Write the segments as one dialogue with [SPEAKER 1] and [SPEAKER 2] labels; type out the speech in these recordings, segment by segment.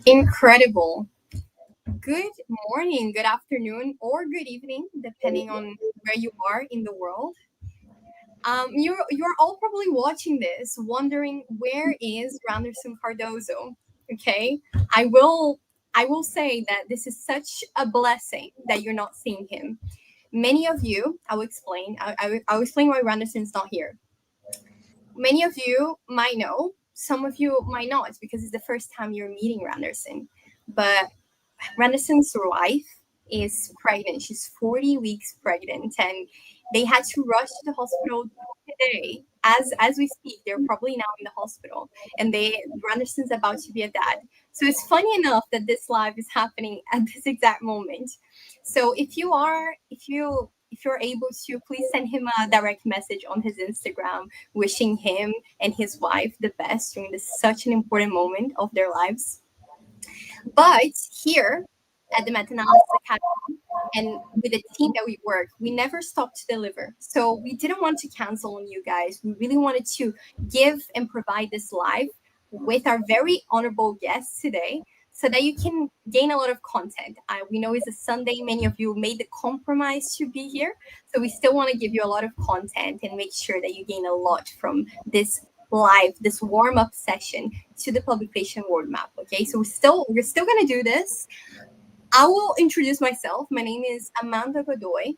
[SPEAKER 1] Incredible. Good morning, good afternoon, or good evening, depending on where you are in the world. You're all probably watching this, wondering where is Rhanderson Cardoso. Okay, I will I will say that this is such a blessing that you're not seeing him. Many of you, I will explain. I'll explain why Randerson's not here. Many of you might know, some of you might not, because it's the first time you're meeting Randerson. But Randerson's wife is pregnant. She's 40 weeks pregnant, and they had to rush to the hospital today. As we speak, they're probably now in the hospital, and Randerson's about to be a dad. So it's funny enough that this live is happening at this exact moment. So if you're able to, please send him a direct message on his Instagram, wishing him and his wife the best during this such an important moment of their lives. But here at the Meta-Analysis Academy and with the team that we work, we never stop to deliver. So we didn't want to cancel on you guys. We really wanted to give and provide this live with our very honorable guests today so that you can gain a lot of content. We know it's a Sunday. Many of you made the compromise to be here. So we still want to give you a lot of content and make sure that you gain a lot from this live, this warm-up session to the publication roadmap. Okay, so we're still gonna do this. I will introduce myself. My name is Amanda Godoy.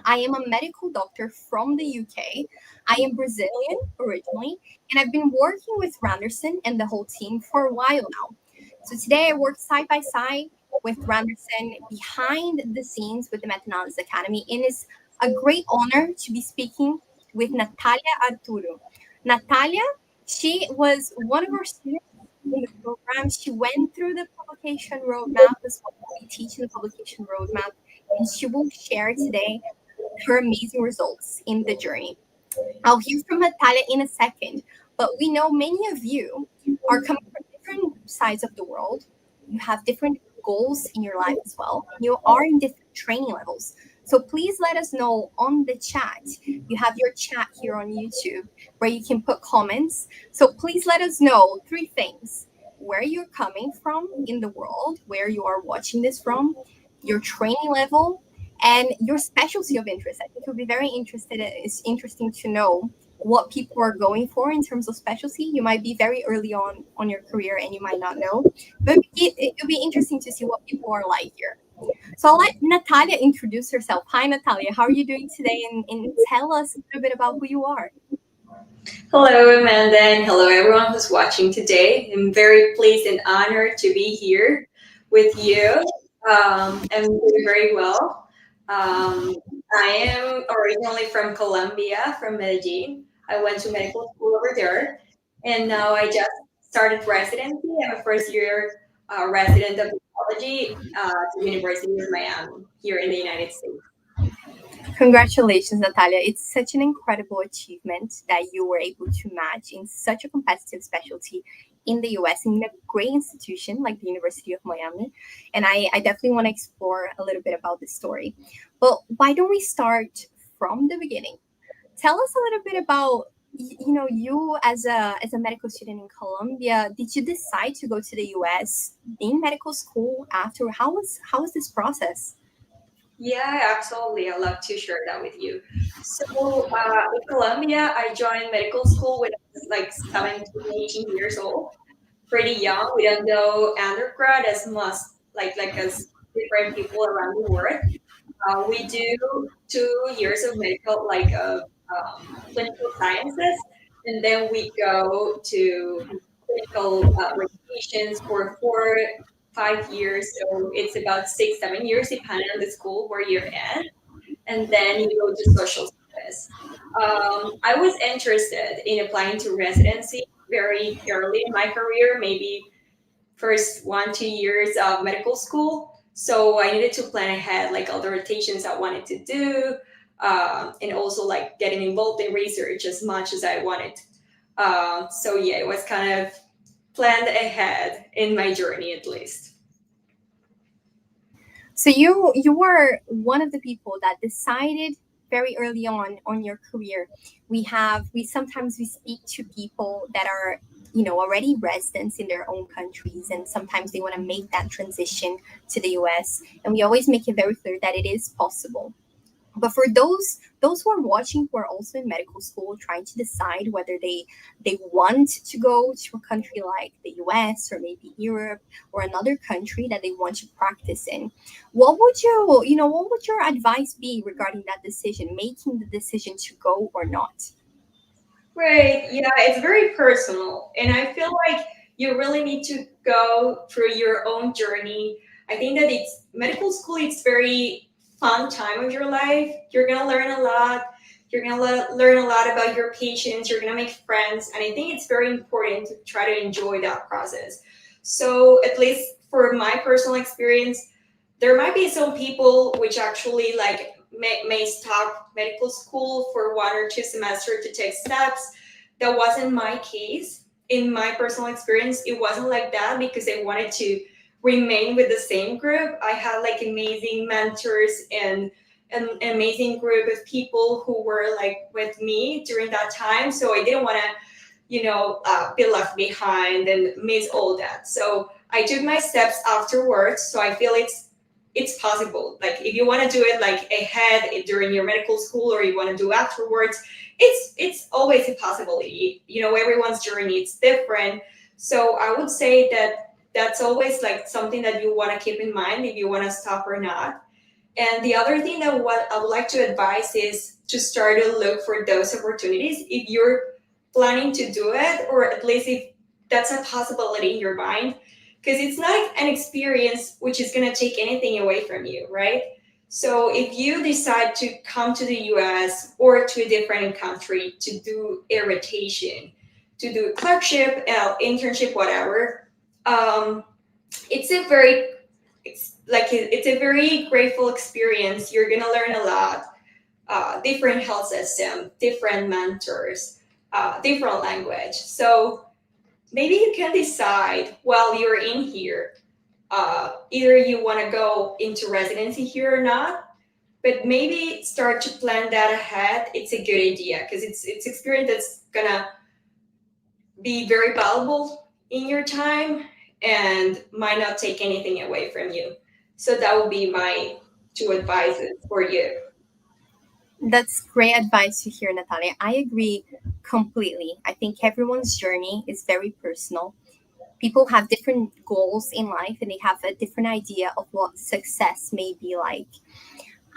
[SPEAKER 1] I am a medical doctor from the UK. I am Brazilian originally, and I've been working with Rhanderson and the whole team for a while now. So today I work side by side with Rhanderson behind the scenes with the Meta-Analysis Academy, and it's a great honor to be speaking with Natalia Arturo. Natalia, she was one of our students in the program. She went through the publication roadmap as well. We teach in the publication roadmap, and she will share today her amazing results in the journey. I'll hear from Natalia in a second, but we know many of you are coming from different sides of the world. You have different goals in your life as well. You are in different training levels. So please let us know on the chat. You have your chat here on YouTube where you can put comments. So please let us know three things: where you're coming from in the world, where you are watching this from, your training level, and your specialty of interest. I think it would be very interested. It's interesting to know what people are going for in terms of specialty. You might be very early on your career and you might not know, but it'll be interesting to see what people are like here. So I'll let Natalia introduce herself. Hi, Natalia. How are you doing today? And tell us a little bit about who you are.
[SPEAKER 2] Hello, Amanda, and hello, everyone who's watching today. I'm very pleased and honored to be here with you. I'm doing very well. Um, I am originally from Colombia, from Medellin. I went to medical school over there, and now I just started residency. I'm a first year resident of cardiology at the University of Miami here in the United States.
[SPEAKER 1] Congratulations, Natalia. It's such an incredible achievement that you were able to match in such a competitive specialty in the US in a great institution like the University of Miami. And I definitely want to explore a little bit about this story. But why don't we start from the beginning? Tell us a little bit about you as a medical student in Colombia. Did you decide to go to the US in medical school after? How was this process?
[SPEAKER 2] Yeah, absolutely. I'd love to share that with you. So, in Colombia, I joined medical school when I was like 17, 18 years old. Pretty young. We don't go undergrad as much like as different people around the world. We do 2 years of medical, clinical sciences, and then we go to clinical rotations for 4, 5 years. So it's about 6, 7 years, depending on the school where you're at, and then you go to social service. I was interested in applying to residency very early in my career, maybe first 1, 2 years of medical school. So I needed to plan ahead, like all the rotations I wanted to do, and also like getting involved in research as much as I wanted. So yeah, it was kind of planned ahead in my journey, at least.
[SPEAKER 1] So you were one of the people that decided very early on your career. We sometimes we speak to people that are already residents in their own countries, and sometimes they want to make that transition to the US. And we always make it very clear that it is possible. But for those who are watching, who are also in medical school trying to decide whether they want to go to a country like the US or maybe Europe or another country that they want to practice in, what would your advice be regarding that decision, making the decision to go or not?
[SPEAKER 2] Right. Yeah, it's very personal. And I feel like you really need to go through your own journey. I think that it's medical school, it's very fun time of your life. You're gonna learn a lot. You're gonna learn a lot about your patients. You're gonna make friends. And I think it's very important to try to enjoy that process. So at least for my personal experience, there might be some people which actually like may stop medical school for 1 or 2 semesters to take steps. That wasn't my case. In my personal experience, it wasn't like that because I wanted to remain with the same group. I had like amazing mentors and an amazing group of people who were like with me during that time. So I didn't want to, be left behind and miss all that. So I took my steps afterwards. So I feel it's possible. Like if you want to do it like ahead during your medical school or you want to do afterwards, it's always a possibility. Everyone's journey is different. So I would say that that's always like something that you want to keep in mind if you want to stop or not. And the other thing that what I would like to advise is to start to look for those opportunities if you're planning to do it, or at least if that's a possibility in your mind, because it's not an experience which is going to take anything away from you, right? So if you decide to come to the US or to a different country to do a rotation, to do a clerkship, internship, whatever, um, it's a very it's a very grateful experience. You're gonna learn a lot. Different health system, different mentors, different language. So maybe you can decide while you're in here, either you want to go into residency here or not. But maybe start to plan that ahead. It's a good idea because it's experience that's gonna be very valuable in your time and might not take anything away from you. So that would be my two advices for you.
[SPEAKER 1] That's great advice to hear, Natalia. I agree completely. I think everyone's journey is very personal. People have different goals in life and they have a different idea of what success may be like.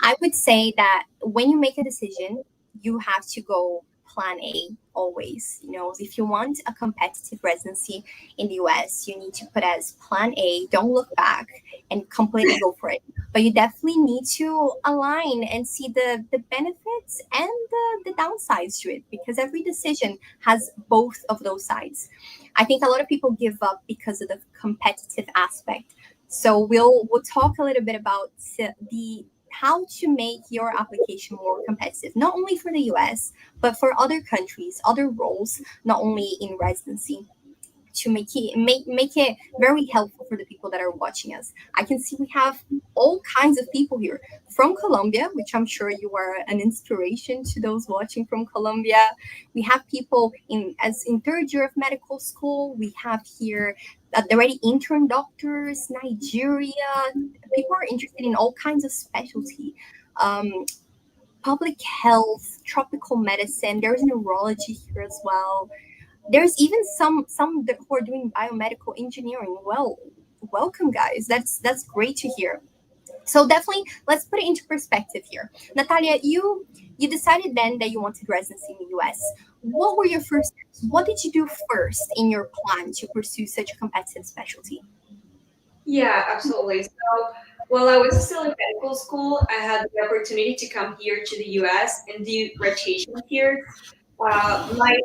[SPEAKER 1] I would say that when you make a decision, you have to go plan A always. If you want a competitive residency in the US, you need to put as plan A, don't look back and completely go for it. But you definitely need to align and see the benefits and the downsides to it, because every decision has both of those sides. I think a lot of people give up because of the competitive aspect. So we'll talk a little bit about the how to make your application more competitive, not only for the US, but for other countries, other roles, not only in residency, to make it very helpful for the people that are watching us. I can see we have all kinds of people here from Colombia, which I'm sure you are an inspiration to those watching from Colombia. We have people in third year of medical school. We have here already intern doctors, Nigeria. People are interested in all kinds of specialty. Um, Public health, tropical medicine. There's neurology here as well. There's even some who are doing biomedical engineering. Well, welcome, guys. That's great to hear. So definitely, let's put it into perspective here. Natalia, you decided then that you wanted residency in the US. What were your first steps? What did you do first in your plan to pursue such a competitive specialty?
[SPEAKER 2] Yeah, absolutely. So while I was still in medical school, I had the opportunity to come here to the US and do rotation here. My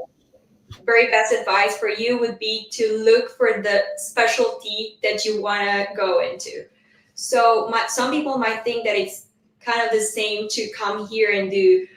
[SPEAKER 2] very best advice for you would be to look for the specialty that you want to go into. So some people might think that it's kind of the same to come here and do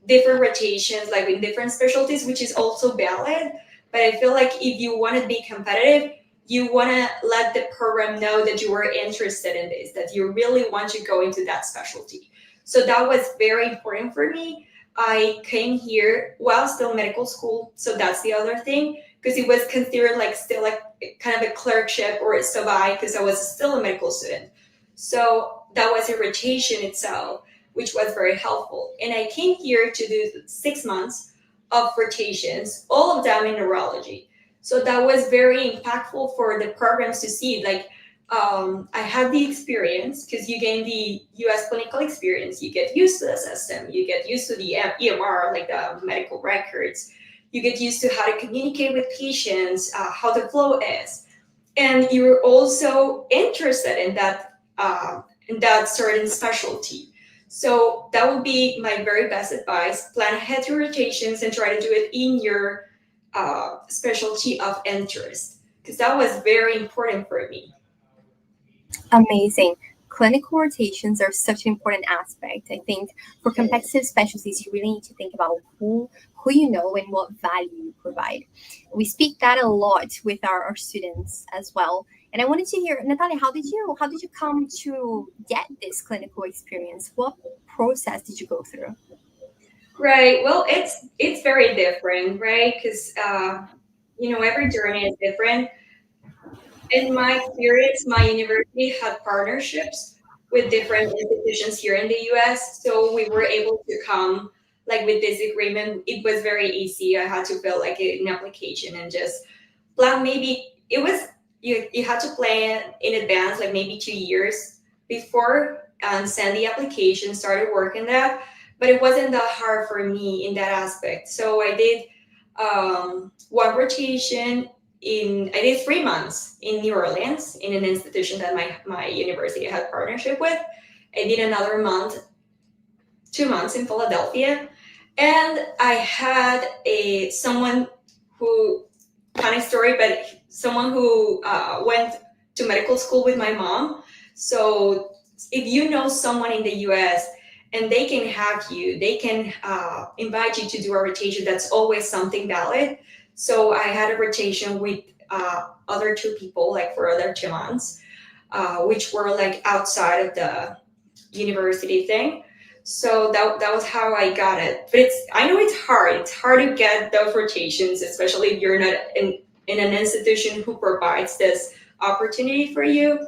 [SPEAKER 2] different rotations, like in different specialties, which is also valid. But I feel like if you want to be competitive, you want to let the program know that you are interested in this, that you really want to go into that specialty. So that was very important for me. I came here while still in medical school, so that's the other thing. because it was considered like still like kind of a clerkship or a sub-I because I was still a medical student. So that was a rotation itself, which was very helpful. And I came here to do 6 months of rotations, all of them in neurology. So that was very impactful for the programs to see. Like, I had the experience because you gain the US clinical experience. You get used to the system, you get used to the EMR, like the medical records. You get used to how to communicate with patients, how the flow is. And you're also interested in that certain specialty. So that would be my very best advice. Plan ahead your rotations and try to do it in your specialty of interest, because that was very important for me.
[SPEAKER 1] Amazing. Clinical rotations are such an important aspect. I think for competitive specialties, you really need to think about who you know and what value you provide. We speak that a lot with our students as well. And I wanted to hear, Natalia, how did you come to get this clinical experience? What process did you go through?
[SPEAKER 2] Right. Well, it's very different, right? Because every journey is different. In my experience, my university had partnerships with different institutions here in the US. So we were able to come like with this agreement. It was very easy. I had to fill like an application and just plan. Maybe it was you had to plan in advance, like maybe 2 years before, and send the application, started working that. But it wasn't that hard for me in that aspect. So I did one rotation I did 3 months in New Orleans in an institution that my university had partnership with. I did another month, 2 months in Philadelphia, and I had a someone who, funny story, but someone who went to medical school with my mom. So if you know someone in the U.S. and they can have you, they can invite you to do a rotation. That's always something valid. So I had a rotation with other two people, like for other 2 months, which were like outside of the university thing. So that was how I got it. But I know it's hard. It's hard to get those rotations, especially if you're not in an institution who provides this opportunity for you.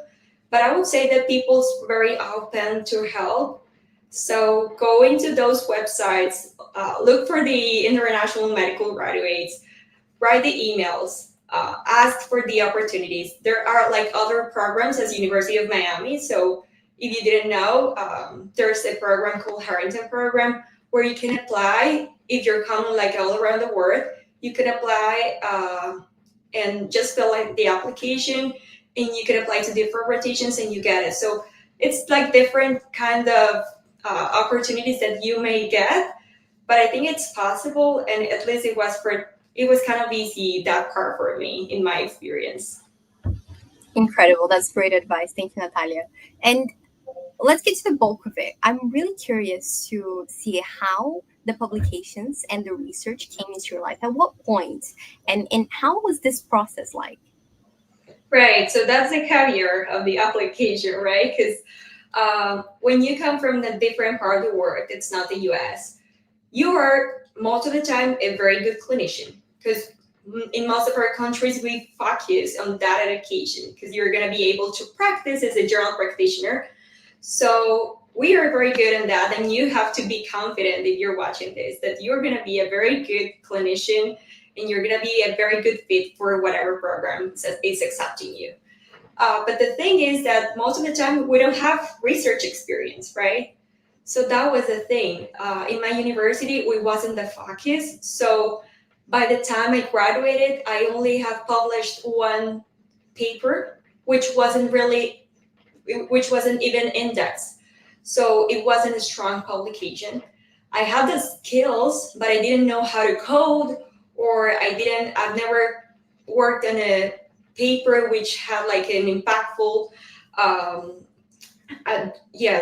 [SPEAKER 2] But I would say that people's very open to help. So go into those websites, look for the international medical graduates, write the emails, ask for the opportunities. There are like other programs as University of Miami. So if you didn't know, there's a program called Harrington Program where you can apply if you're coming like all around the world. You can apply and just fill out the application, and you can apply to different rotations and you get it. So it's like different kind of opportunities that you may get, but I think it's possible, and at least it was kind of easy that part for me in my experience.
[SPEAKER 1] Incredible. That's great advice. Thank you, Natalia. And let's get to the bulk of it. I'm really curious to see how the publications and the research came into your life. At what point, and how was this process like?
[SPEAKER 2] Right. So that's the caveat of the application, right? Because when you come from the different part of the world, it's not the US, you are most of the time a very good clinician. Because in most of our countries, we focus on that education because you're going to be able to practice as a general practitioner. So we are very good in that. And you have to be confident if you're watching this that you're going to be a very good clinician and you're going to be a very good fit for whatever program is accepting you. But the thing is that most of the time we don't have research experience, right? So that was the thing. In my university, we wasn't the focus. So by the time I graduated, I only have published one paper, which wasn't even indexed. So it wasn't a strong publication. I had the skills, but I didn't know how to code, or I've never worked on a paper which had like an impactful,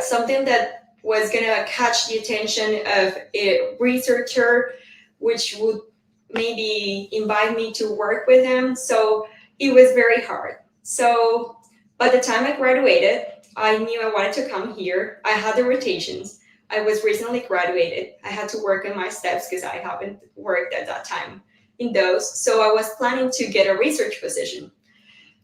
[SPEAKER 2] something that was gonna catch the attention of a researcher, which would maybe invite me to work with him. So it was very hard. So by the time I graduated, I knew I wanted to come here. I had the rotations. I was recently graduated. I had to work on my steps because I haven't worked at that time in those. So I was planning to get a research position.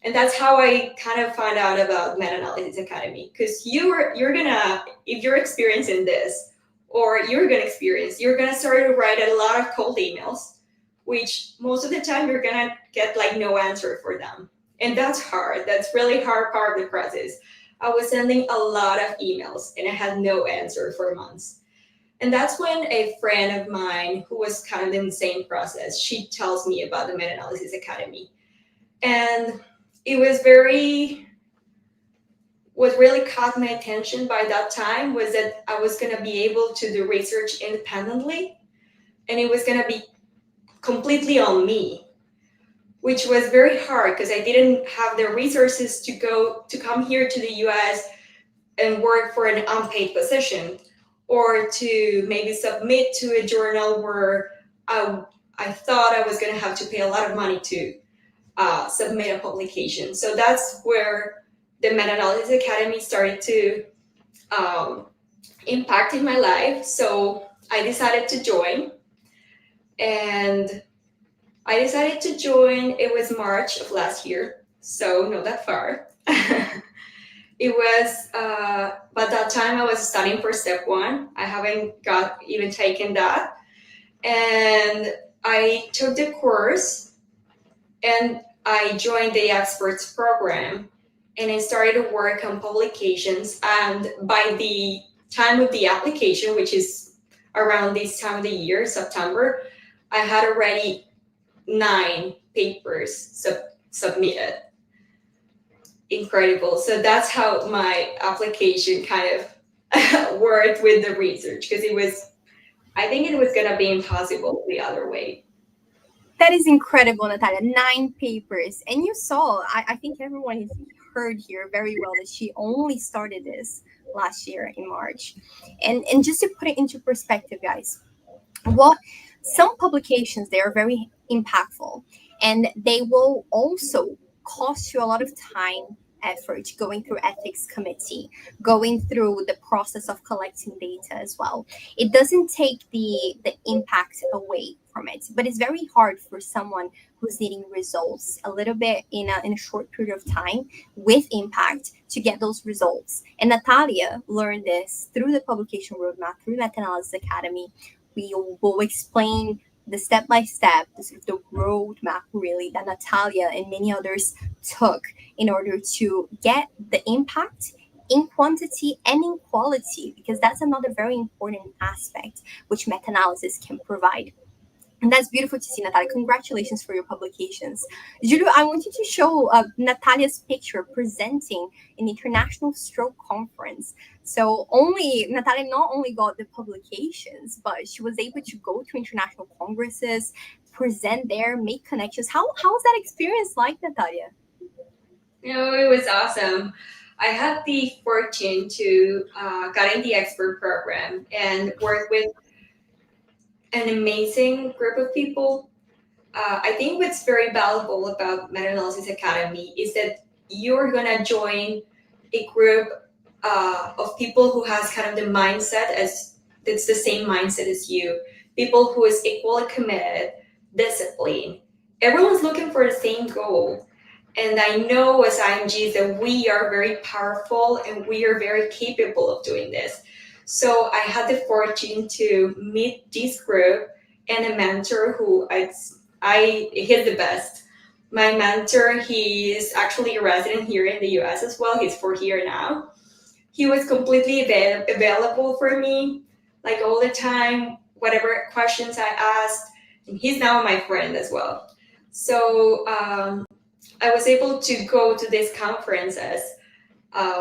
[SPEAKER 2] And that's how I kind of found out about Meta-Analysis Academy. Because you're gonna, if you're experiencing this, or you're gonna start to write a lot of cold emails, which most of the time you're gonna get like no answer for them. And that's hard. That's really hard part of the process. I was sending a lot of emails and I had no answer for months. And that's when a friend of mine who was kind of in the same process, she tells me about the Meta-Analysis Academy. And it was very, what really caught my attention by that time was that I was going to be able to do research independently and it was going to be completely on me, which was very hard because I didn't have the resources to come here to the US and work for an unpaid position, or to maybe submit to a journal where I thought I was going to have to pay a lot of money to submit a publication. So that's where the Meta-Analysis Academy started to impact in my life. So I decided to join, and it was March of last year, so not that far. It was, by that time I was studying for step one. I haven't got even taken that. And I took the course and I joined the experts program and I started to work on publications. And by the time of the application, which is around this time of the year, September, I had already 9 papers submitted. Incredible. So that's how my application kind of worked with the research, because I think it was going to be impossible the other way.
[SPEAKER 1] That is incredible, Natalia. 9 papers. And you saw, I think everyone has heard here very well that she only started this last year in March. And just to put it into perspective, guys, well, some publications, they are very impactful and they will also cost you a lot of time, effort, going through ethics committee, going through the process of collecting data as well. It doesn't take the impact away from it, but it's very hard for someone who's needing results a little bit in a short period of time with impact to get those results. And Natalia learned this through the publication roadmap, through Meta-Analysis Academy. We will explain the step-by-step, the sort of the roadmap really that Natalia and many others took in order to get the impact in quantity and in quality, because that's another very important aspect which meta-analysis can provide. And that's beautiful to see, Natalia. Congratulations for your publications. Julio, I want you to show Natalia's picture presenting an international stroke conference. So Natalia not only got the publications, but she was able to go to international congresses, present there, make connections. How was that experience like, Natalia?
[SPEAKER 2] It was awesome. I had the fortune to get in the expert program and work with an amazing group of people. I think what's very valuable about Meta-Analysis Academy is that you're gonna join a group of people who has kind of the mindset as that's the same mindset as you. People who is equally committed, disciplined. Everyone's looking for the same goal. And I know as IMGs that we are very powerful and we are very capable of doing this. So I had the fortune to meet this group and a mentor who he's the best. My mentor, he is actually a resident here in the US as well. He's for here now. He was completely available for me, like all the time, whatever questions I asked. And he's now my friend as well. So I was able to go to these conferences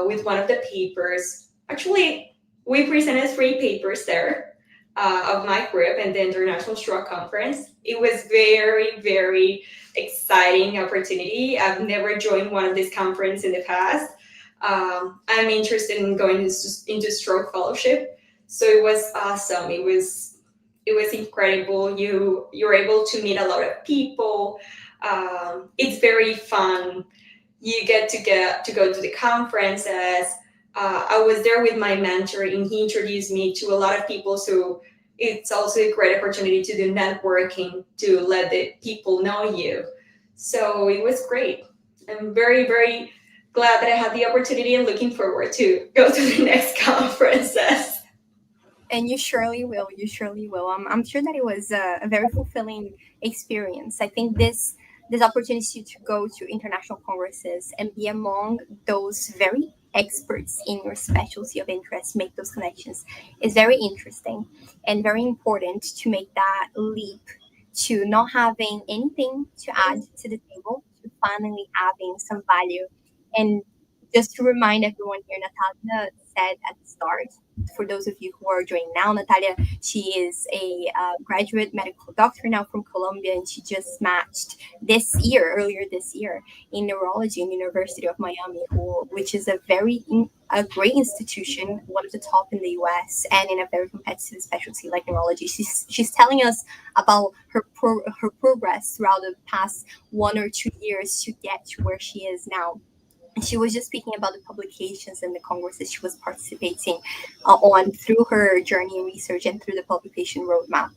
[SPEAKER 2] with one of the papers. Actually, we presented 3 papers there of my group and the International Stroke Conference. It was very, very exciting opportunity. I've never joined one of these conferences in the past. I'm interested in going into stroke fellowship, so it was awesome. It was incredible. You're able to meet a lot of people. It's very fun. You get to go to the conferences. I was there with my mentor, and he introduced me to a lot of people. So it's also a great opportunity to do networking to let the people know you. So it was great. I'm very, very glad that I had the opportunity and looking forward to go to the next conferences.
[SPEAKER 1] And you surely will. You surely will. I'm sure that it was a very fulfilling experience. I think this opportunity to go to international congresses and be among those very experts in your specialty of interest, make those connections, is very interesting and very important to make that leap to not having anything to add to the table to finally having some value. And just to remind everyone here, Natalia said at the start, for those of you who are joining now, Natalia, she is a graduate medical doctor now from Colombia, and she just matched earlier this year, in neurology in the University of Miami, which is a great institution, one of the top in the U.S. and in a very competitive specialty like neurology. She's telling us about her progress throughout the past 1 or 2 years to get to where she is now. She was just speaking about the publications and the congresses she was participating on through her journey in research and through the publication roadmap.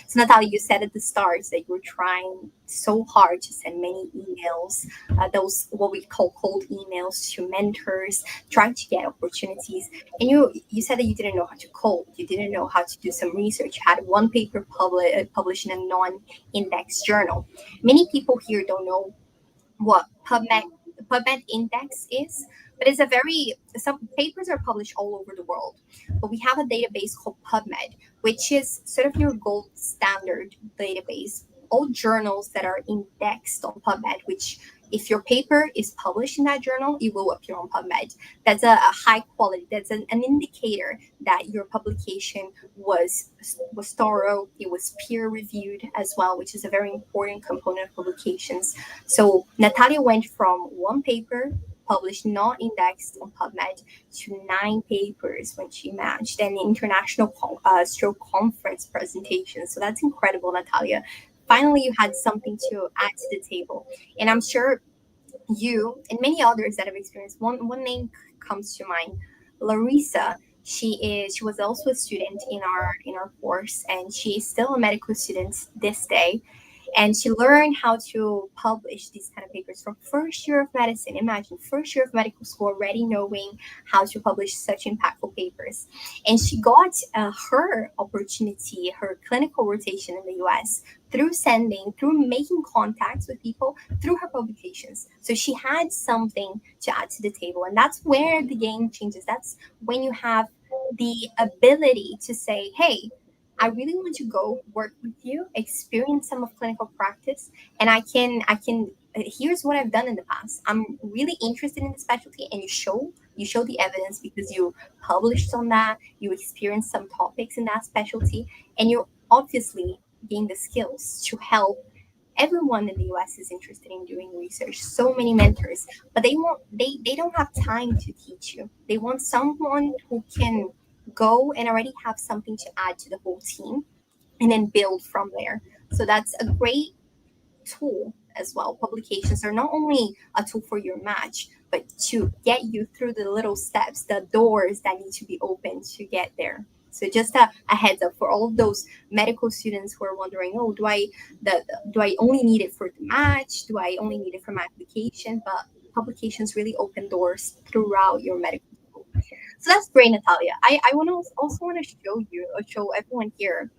[SPEAKER 1] So, Natalia, you said at the start that you were trying so hard to send many emails, those what we call cold emails to mentors, trying to get opportunities. And you said that you didn't know how to code, you didn't know how to do some research. You had one paper published in a non-indexed journal. Many people here don't know what PubMed-index is, but it's a very some papers are published all over the world. But we have a database called PubMed, which is sort of your gold standard database. All journals that are indexed on PubMed, which if your paper is published in that journal, it will appear on PubMed. That's a high quality. That's an indicator that your publication was thorough. It was peer reviewed as well, which is a very important component of publications. So Natalia went from one paper published not indexed on PubMed to 9 papers when she matched an international stroke conference presentation. So that's incredible, Natalia. Finally, you had something to add to the table. And I'm sure you and many others that have experienced one name comes to mind, Larissa. She was also a student in our course, and she's still a medical student this day, and she learned how to publish these kind of papers from first year of medicine. Imagine first year of medical school already knowing how to publish such impactful papers. And she got her opportunity, her clinical rotation in the US through making contacts with people through her publications. So she had something to add to the table, and that's where the game changes. That's when you have the ability to say, hey, I really want to go work with you, experience some of clinical practice, and I can. Here's what I've done in the past. I'm really interested in the specialty, and you show the evidence because you published on that, you experienced some topics in that specialty, and you obviously gain the skills to help everyone in the US is interested in doing research. So many mentors, but they don't have time to teach you. They want someone who can go and already have something to add to the whole team and then build from there. So that's a great tool as well. Publications are not only a tool for your match, but to get you through the little steps, the doors that need to be opened to get there. So just a heads up for all of those medical students who are wondering, oh, do I only need it for the match? Do I only need it for my application? But publications really open doors throughout your medical school. So that's great, Natalia. I want to also want to show everyone here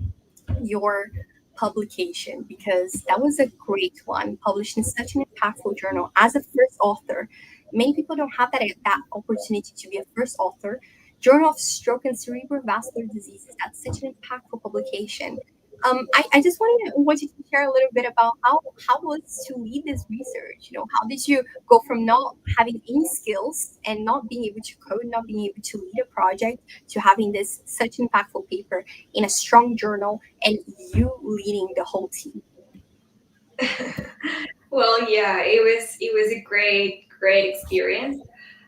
[SPEAKER 1] your publication because that was a great one, published in such an impactful journal as a first author. Many people don't have that opportunity to be a first author. Journal of Stroke and Cerebrovascular Diseases. That's such an impactful publication. I just wanted to share a little bit about how was to lead this research. How did you go from not having any skills and not being able to code, not being able to lead a project, to having this such impactful paper in a strong journal and you leading the whole team?
[SPEAKER 2] Well, yeah, it was a great experience.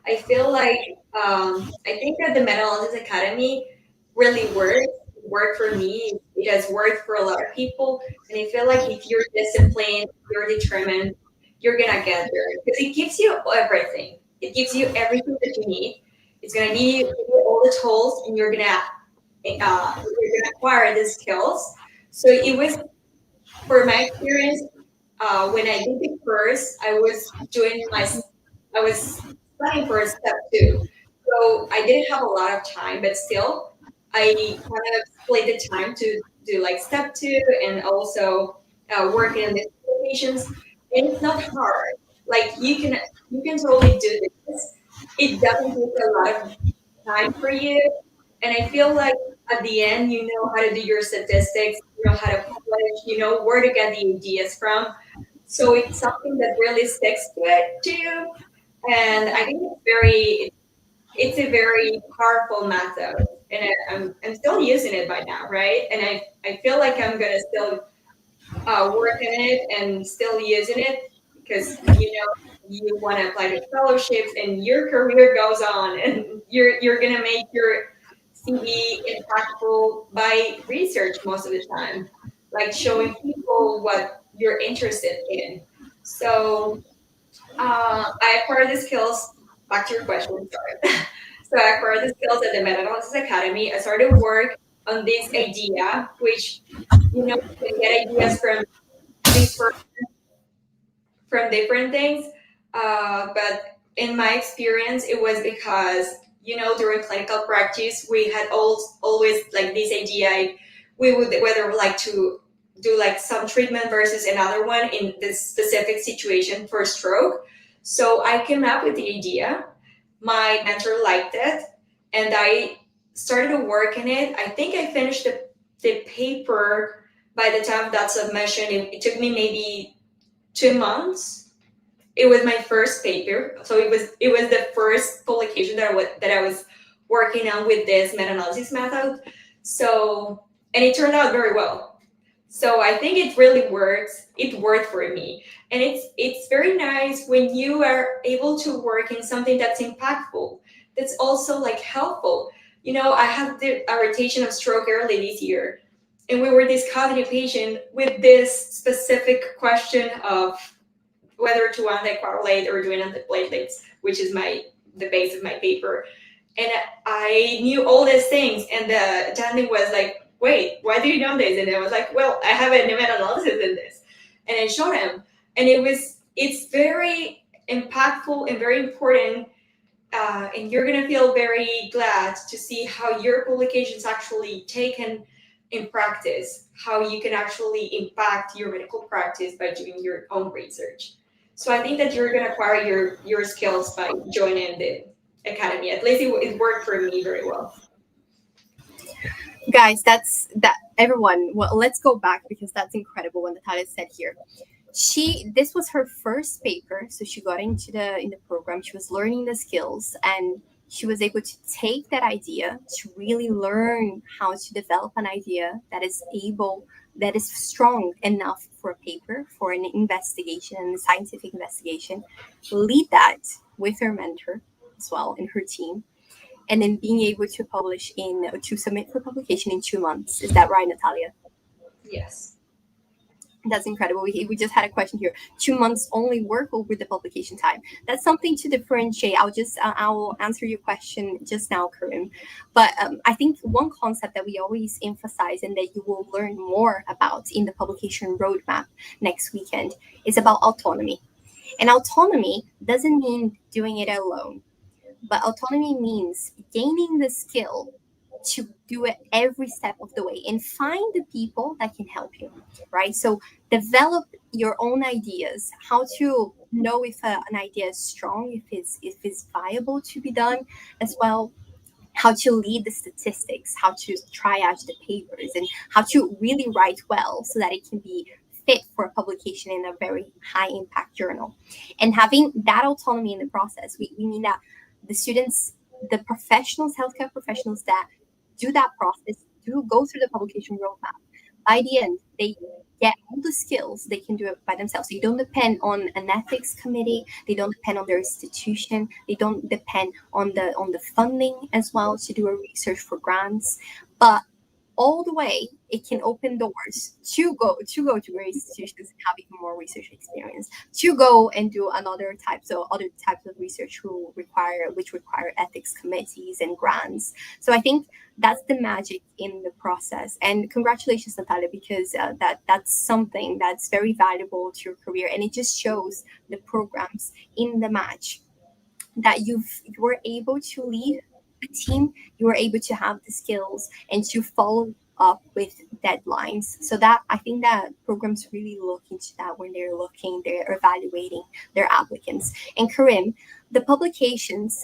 [SPEAKER 2] I feel like I think that the Meta Analysis Academy really worked for me. It has worked for a lot of people, and I feel like if you're disciplined, you're determined, you're gonna get there because it gives you everything. It gives you everything that you need. It's gonna give you all the tools, and you're gonna you're gonna acquire the skills. So it was, for my experience, when I did the course, I was studying for step two. So I didn't have a lot of time, but still, I kind of split the time to do like step two and also working on the applications. And it's not hard. Like you can totally do this. It doesn't take a lot of time for you. And I feel like at the end, you know how to do your statistics, you know how to publish, you know where to get the ideas from. So it's something that really sticks to you. And I think it's a very powerful method. And I'm still using it by now, right? And I feel like I'm gonna still work in it and still using it because you know you want to apply to fellowships and your career goes on and you're gonna make your CV impactful by research most of the time, like showing people what you're interested in. So I acquired the skills. Back to your question, sorry. So I acquired the skills at the Meta-Analysis Academy. I started work on this idea, which you know you can get ideas from different different things. But in my experience, it was because you know during clinical practice we had always like this idea. We would whether like to do like some treatment versus another one in this specific situation for stroke. So I came up with the idea. My mentor liked it, and I started to work in it. I think I finished the paper by the time of that submission. It took me maybe 2 months. It was my first paper, so it was the first publication that I was working on with this meta-analysis method. So and it turned out very well. So I think it really works. It worked for me, and it's very nice when you are able to work in something that's impactful. That's also like helpful. You know, I had a rotation of stroke early this year, and we were discussing a patient with this specific question of whether to anticoagulate or doing antiplatelets, which is the base of my paper. And I knew all these things, and the attending was like, "Wait, why do you know this?" And I was like, "Well, I have a meta-analysis in this," and I showed him, and it's very impactful and very important. And you're gonna feel very glad to see how your publications actually taken in practice, how you can actually impact your medical practice by doing your own research. So I think that you're gonna acquire your skills by joining the academy. At least it worked for me very well.
[SPEAKER 1] Guys, that's that. Everyone, well, let's go back because that's incredible what Natalia said here. This was her first paper, so she got into the in the program. She was learning the skills, and she was able to take that idea to really learn how to develop an idea that is strong enough for a paper, for an investigation and a scientific investigation. Lead that with her mentor as well and her team, and then being able to to submit for publication in 2 months. Is that right, Natalia?
[SPEAKER 2] Yes.
[SPEAKER 1] That's incredible. We just had a question here. 2 months only work over the publication time. That's something to differentiate. I'll answer your question just now, Karim. But I think one concept that we always emphasize and that you will learn more about in the publication roadmap next weekend is about autonomy. And autonomy doesn't mean doing it alone, but autonomy means gaining the skill to do it every step of the way and find the people that can help you, right? So develop your own ideas, how to know if an idea is strong, if it's viable to be done as well, how to lead the statistics, how to triage the papers, and how to really write well so that it can be fit for publication in a very high impact journal. And having that autonomy in the process, we mean that the students, the professionals, healthcare professionals that do that process, do go through the publication roadmap. By the end, they get all the skills, they can do it by themselves. They don't depend on an ethics committee, they don't depend on their institution, they don't depend on the funding as well to do a research for grants. But all the way, it can open doors to great institutions and have even more research experience, to go and do other types of research which require ethics committees and grants. So I think that's the magic in the process. And congratulations, Natalia, because that's something that's very valuable to your career, and it just shows the programs in the match that you were able to lead a team, you were able to have the skills and to follow up with deadlines. So that I think that programs really look into that when they're evaluating their applicants. And Karim, the publications,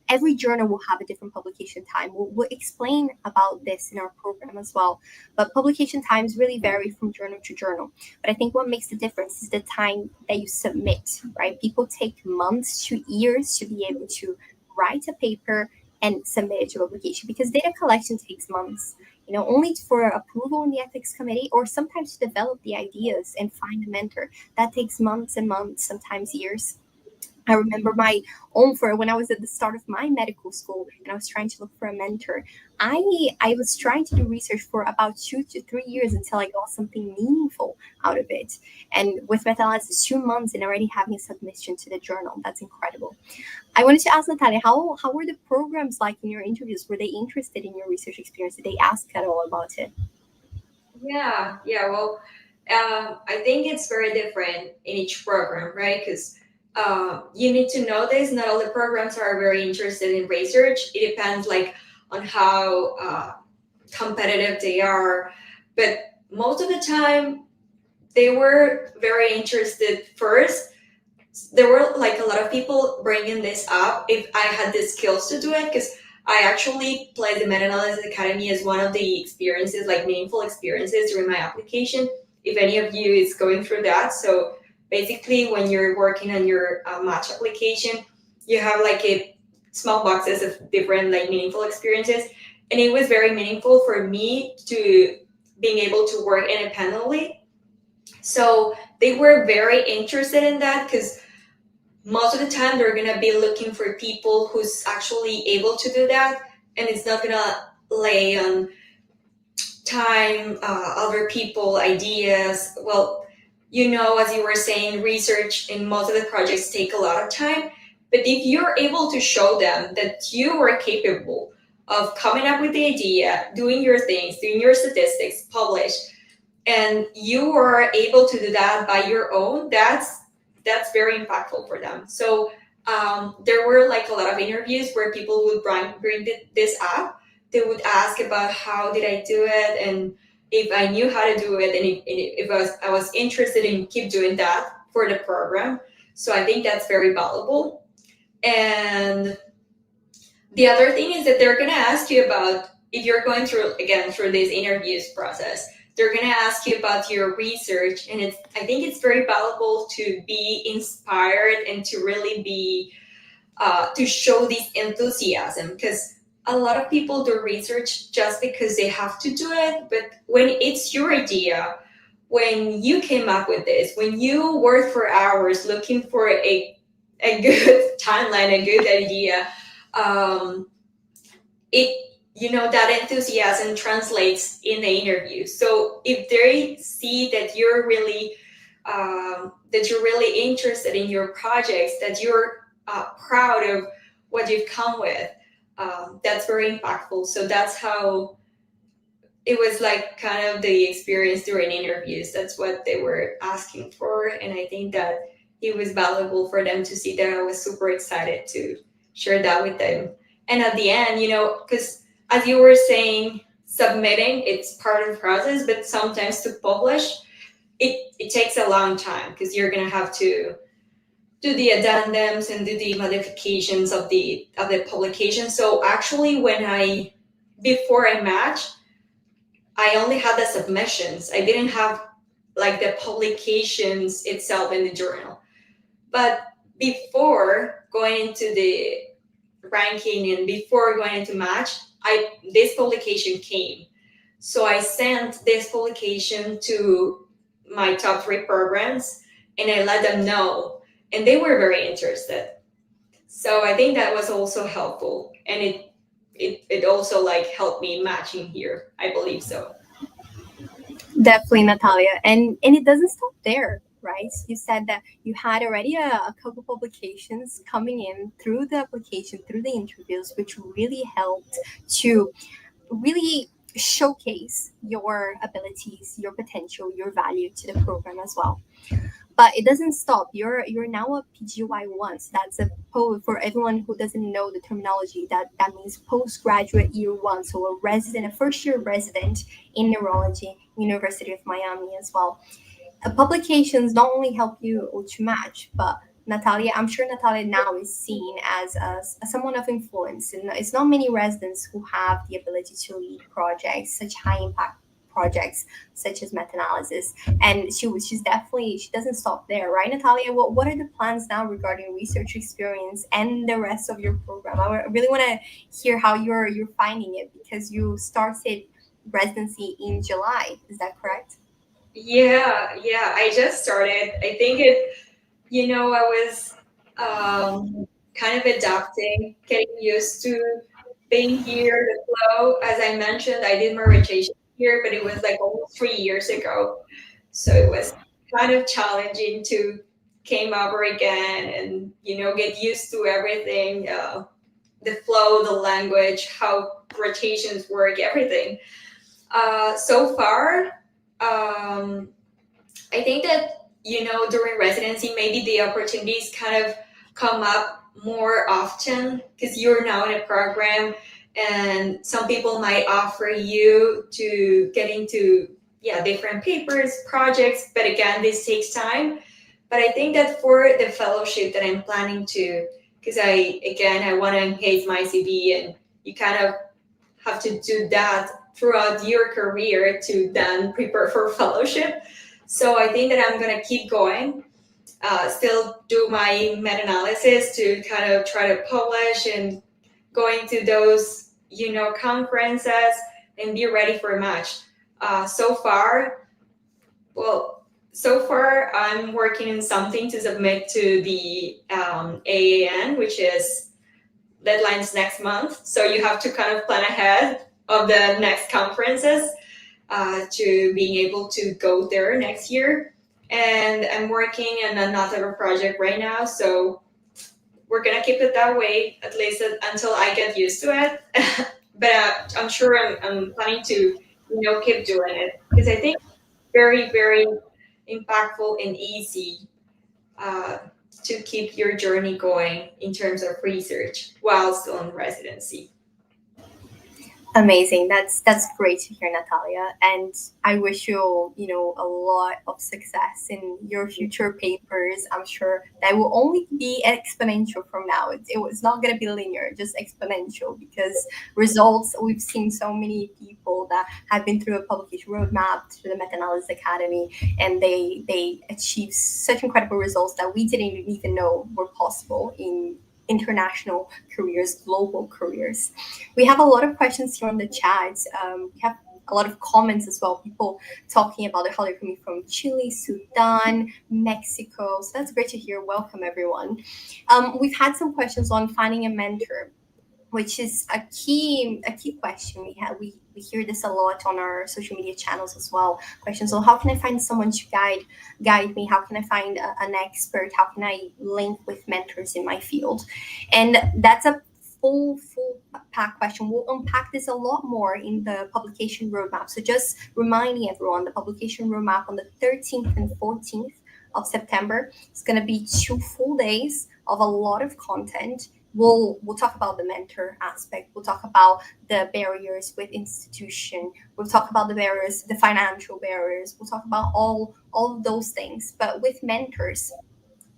[SPEAKER 1] every journal will have a different publication time. We'll explain about this in our program as well. But publication times really vary from journal to journal. But I think what makes the difference is the time that you submit, right? People take months to years to be able to write a paper and submit it to publication, because data collection takes months, only for approval in the ethics committee, or sometimes to develop the ideas and find a mentor. That takes months and months, sometimes years. I remember my own, for when I was at the start of my medical school and I was trying to look for a mentor. I was trying to do research for about 2 to 3 years until I got something meaningful out of it. And with meta-analysis, 2 months and already having a submission to the journal. That's incredible. I wanted to ask Natalia, how were the programs like in your interviews? Were they interested in your research experience? Did they ask at all about it?
[SPEAKER 2] Yeah. Well, I think it's very different in each program, right? Because you need to know this. Not all the programs are very interested in research. It depends, like, on how competitive they are. But most of the time, they were very interested first. There were like a lot of people bringing this up if I had the skills to do it, because I actually played the meta-analysis academy as one of the experiences, like meaningful experiences during my application, if any of you is going through that. So basically, when you're working on your match application, you have like a small boxes of different like meaningful experiences, and it was very meaningful for me to being able to work independently. So they were very interested in that, because most of the time they're gonna be looking for people who's actually able to do that, and it's not gonna lay on time, other people ideas. Well, as you were saying, research in most of the projects take a lot of time, but if you're able to show them that you are capable of coming up with the idea, doing your things, doing your statistics, publish, and you are able to do that by your own, that's very impactful for them. So there were like a lot of interviews where people would bring this up. They would ask about how did I do it, and if I knew how to do it, and if I was interested in keep doing that for the program. So I think that's very valuable. And the other thing is that they're going to ask you about, if you're going through again through this interviews process, they're going to ask you about your research, and I think it's very valuable to be inspired and to really be to show this enthusiasm, because a lot of people do research just because they have to do it. But when it's your idea, when you came up with this, when you worked for hours looking for a good timeline, a good idea, it that enthusiasm translates in the interview. So if they see that you're really interested in your projects, that you're proud of what you've come with, that's very impactful. So that's how it was, like, kind of the experience during interviews. That's what they were asking for, and I think that it was valuable for them to see that I was super excited to share that with them. And at the end, because as you were saying, submitting, it's part of the process, but sometimes to publish, it takes a long time, because you're going to have to do the addendums and do the modifications of the publication. So actually, before I match, I only had the submissions. I didn't have like the publications itself in the journal. But before going into the ranking and before going into match, this publication came. So I sent this publication to my top 3 programs, and I let them know, and they were very interested. So I think that was also helpful, and it also like helped me matching here. I believe so.
[SPEAKER 1] Definitely, Natalia. And it doesn't stop there, right? You said that you had already a couple publications coming in through the application, through the interviews, which really helped to really showcase your abilities, your potential, your value to the program as well. But it doesn't stop. You're now a PGY1. So that's a for everyone who doesn't know the terminology. That means postgraduate year one. So a resident, a first year resident in neurology, University of Miami as well. Publications not only help you to match, but Natalia, I'm sure Natalia now is seen as someone of influence. And it's not many residents who have the ability to lead projects, such high impact projects, such as meta-analysis. And she's definitely, she doesn't stop there, right, Natalia? What are the plans now regarding research experience and the rest of your program? I really want to hear how you're finding it, because you started residency in July. Is that correct?
[SPEAKER 2] Yeah, yeah. I just started. I think I was kind of adapting, getting used to being here, the flow. As I mentioned, I did my rotation here, but it was like almost 3 years ago. So it was kind of challenging to came over again and, get used to everything, the flow, the language, how rotations work, everything. So far, um, I think that, during residency, maybe the opportunities kind of come up more often because you're now in a program and some people might offer you to get into, yeah, different papers, projects. But again, this takes time. But I think that for the fellowship that I'm planning to, because I want to enhance my CV, and you kind of have to do that throughout your career to then prepare for fellowship. So I think that I'm gonna keep going, still do my meta-analysis to kind of try to publish and going to those, conferences and be ready for a match. So far, well, so far I'm working in something to submit to the AAN, which is deadlines next month. So you have to kind of plan ahead of the next conferences to being able to go there next year. And I'm working on another project right now, so we're gonna keep it that way at least until I get used to it. But I'm sure I'm planning to, keep doing it because I think very, very impactful and easy uh, to keep your journey going in terms of research while still in residency.
[SPEAKER 1] Amazing. That's great to hear, Natalia. And I wish you, a lot of success in your future papers. I'm sure that will only be exponential from now. It was not going to be linear, just exponential, because results, we've seen so many people that have been through a publication roadmap, through the Meta-Analysis Academy, and they achieve such incredible results that we didn't even know were possible in international careers, global careers. We have a lot of questions here on the chat. We have a lot of comments as well. People talking about how they're coming from Chile, Sudan, Mexico. So that's great to hear. Welcome, everyone. We've had some questions on finding a mentor, which is a key question we have. We hear this a lot on our social media channels as well. Questions on how can I find someone to guide me? How can I find an expert? How can I link with mentors in my field? And that's a full pack question. We'll unpack this a lot more in the publication roadmap. So just reminding everyone, the publication roadmap on the 13th and 14th of September. It's going to be 2 full days of a lot of content. We'll talk about the mentor aspect. We'll talk about the barriers with institution. We'll talk about the barriers, the financial barriers. We'll talk about all of those things. But with mentors,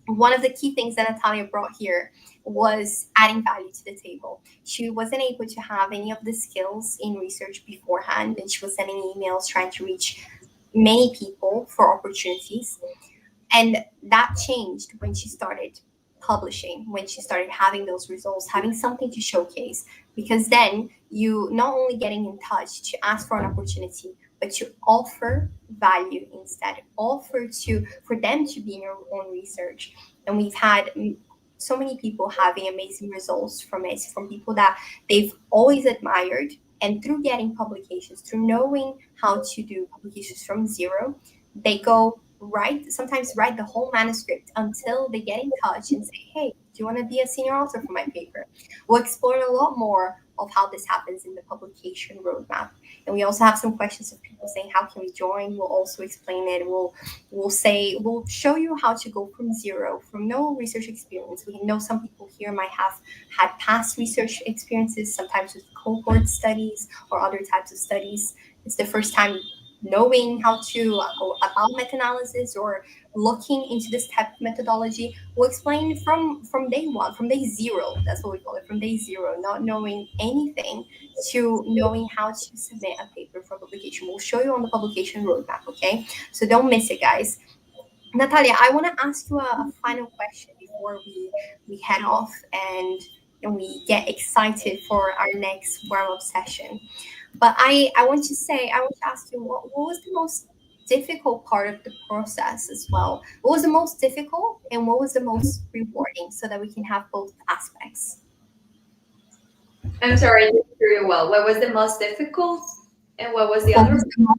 [SPEAKER 1] one of the key things that Natalia brought here was adding value to the table. She wasn't able to have any of the skills in research beforehand, and she was sending emails trying to reach many people for opportunities. And that changed when she started publishing, when she started having those results, having something to showcase. Because then you not only getting in touch to ask for an opportunity, but you offer value instead, offer to for them to be in your own research. And we've had so many people having amazing results from it, from people that they've always admired. And through getting publications, through knowing how to do publications from zero, they go write, sometimes write the whole manuscript until they get in touch and say, hey, do you want to be a senior author for my paper? We'll explore a lot more of how this happens in the publication roadmap. And we also have some questions of people saying, how can we join? We'll also explain it. We'll show you how to go from zero, from no research experience. We know some people here might have had past research experiences, sometimes with cohort studies or other types of studies. It's the first time knowing how to go about meta-analysis or looking into this type of methodology. We'll explain from day one, from day zero, that's what we call it, from day zero, not knowing anything to knowing how to submit a paper for publication. We'll show you on the publication roadmap, okay? So don't miss it, guys. Natalia, I want to ask you a final question before we head off and we get excited for our next warm-up session. But I want to say, I want to ask you, what was the most difficult part of the process as well? What was the most difficult and what was the most rewarding, so that we can have both aspects?
[SPEAKER 2] I'm sorry, I didn't hear you well. What was the most difficult, and what was the
[SPEAKER 1] What
[SPEAKER 2] other?
[SPEAKER 1] was the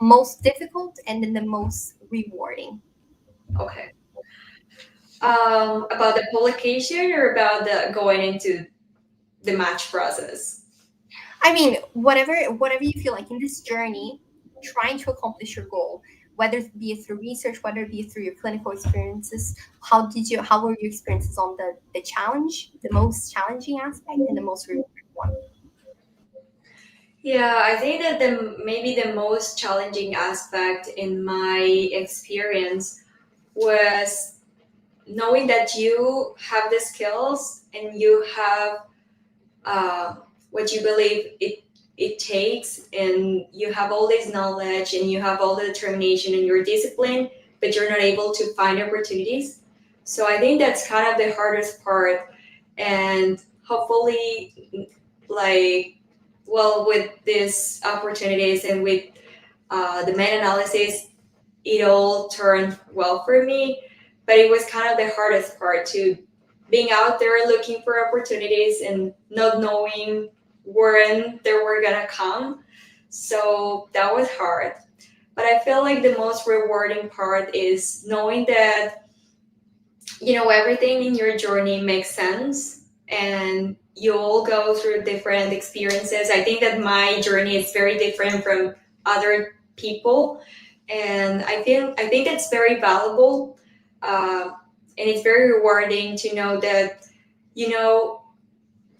[SPEAKER 1] most difficult and then the most rewarding?
[SPEAKER 2] Okay. About the publication or about the going into the match process?
[SPEAKER 1] I mean, whatever you feel like in this journey, trying to accomplish your goal, whether it be through research, whether it be through your clinical experiences, how were your experiences on the challenge, the most challenging aspect and the most rewarding one?
[SPEAKER 2] Yeah, I think that the maybe the most challenging aspect in my experience was knowing that you have the skills and you have uh, what you believe it takes, and you have all this knowledge and you have all the determination and your discipline, but you're not able to find opportunities. So I think that's kind of the hardest part, and hopefully, like, well, with these opportunities and with the meta-analysis, it all turned well for me. But it was kind of the hardest part to being out there looking for opportunities and not knowing when they were gonna come. So that was hard. But I feel like the most rewarding part is knowing that everything in your journey makes sense, and you all go through different experiences. I think that my journey is very different from other people, and I think that's very valuable, uh, and it's very rewarding to know that you know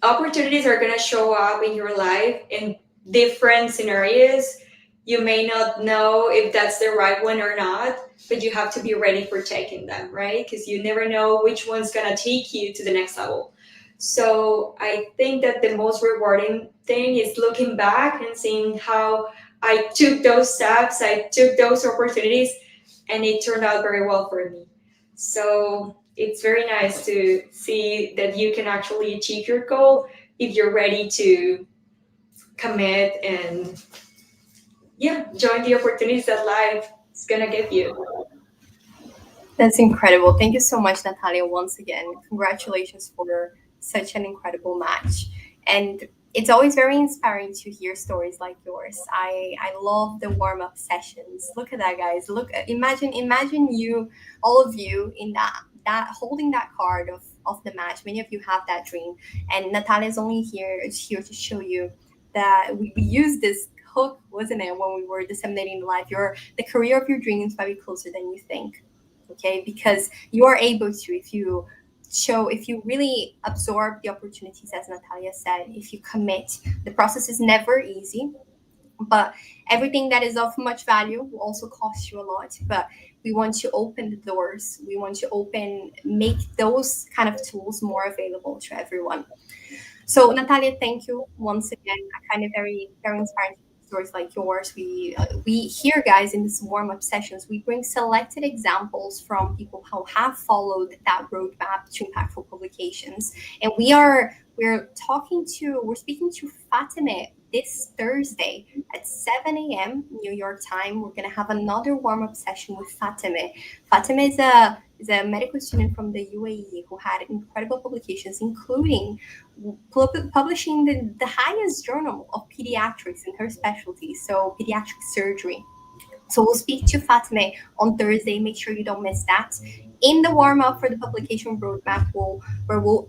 [SPEAKER 2] opportunities are going to show up in your life in different scenarios. You may not know if that's the right one or not, but you have to be ready for taking them, right? Because you never know which one's going to take you to the next level. So I think that the most rewarding thing is looking back and seeing how I took those steps, I took those opportunities, and it turned out very well for me. So it's very nice to see that you can actually achieve your goal if you're ready to commit and, yeah, join the opportunities that life is gonna give you.
[SPEAKER 1] That's incredible. Thank you so much, Natalia, once again. Congratulations for such an incredible match. And it's always very inspiring to hear stories like yours. I love the warm-up sessions. Look at that, guys. Look, imagine you, all of you in that holding that card of the match. Many of you have that dream. And Natalia is here to show you that we use this hook, wasn't it, when we were disseminating the life. The career of your dreams might be closer than you think, okay? Because you are able to, if you really absorb the opportunities, as Natalia said, if you commit. The process is never easy, but everything that is of much value will also cost you a lot. But we want to open the doors, we want to make those kind of tools more available to everyone. So, Natalia, thank you once again. I find it very, very inspiring stories like yours. We here, guys, in this warm up sessions, we bring selected examples from people who have followed that roadmap to impactful publications, and we're speaking to Fatima this Thursday at 7 a.m. New York time. We're gonna have another warm up session with Fatima. Fatima is a is a medical student from the UAE who had incredible publications, including publishing the highest journal of pediatrics in her specialty, so pediatric surgery. So we'll speak to Fatime on Thursday. Make sure you don't miss that. In the warm up for the publication roadmap, where we'll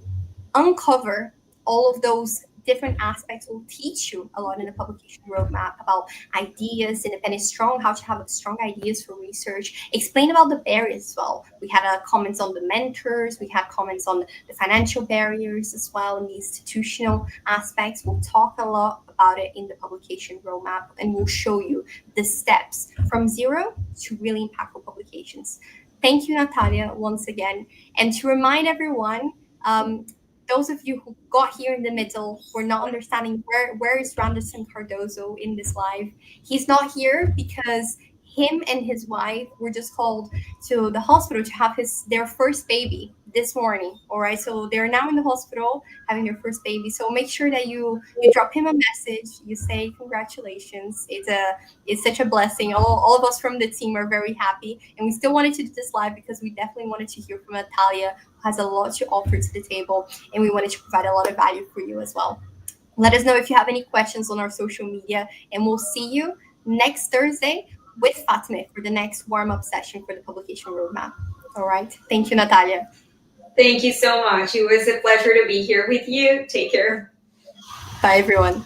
[SPEAKER 1] uncover all of those different aspects. Will teach you a lot in the publication roadmap about ideas, independent, strong, how to have strong ideas for research. Explain about the barriers as well. We had comments on the mentors. We had comments on the financial barriers as well, and the institutional aspects. We'll talk a lot about it in the publication roadmap, and we'll show you the steps from zero to really impactful publications. Thank you, Natalia, once again. And to remind everyone, those of you who got here in the middle were not understanding where is Rhanderson Cardoso in this live. He's not here because him and his wife were just called to the hospital to have their first baby this morning. All right, so they're now in the hospital having their first baby. So make sure that you drop him a message. You say congratulations. It's such a blessing. All of us from the team are very happy, and we still wanted to do this live because we definitely wanted to hear from Natalia, who has a lot to offer to the table, and we wanted to provide a lot of value for you as well. Let us know if you have any questions on our social media, and we'll see you next Thursday with Fatime for the next warm-up session for the publication roadmap. All right. Thank you, Natalia.
[SPEAKER 2] Thank you so much. It was a pleasure to be here with you. Take care.
[SPEAKER 1] Bye, everyone.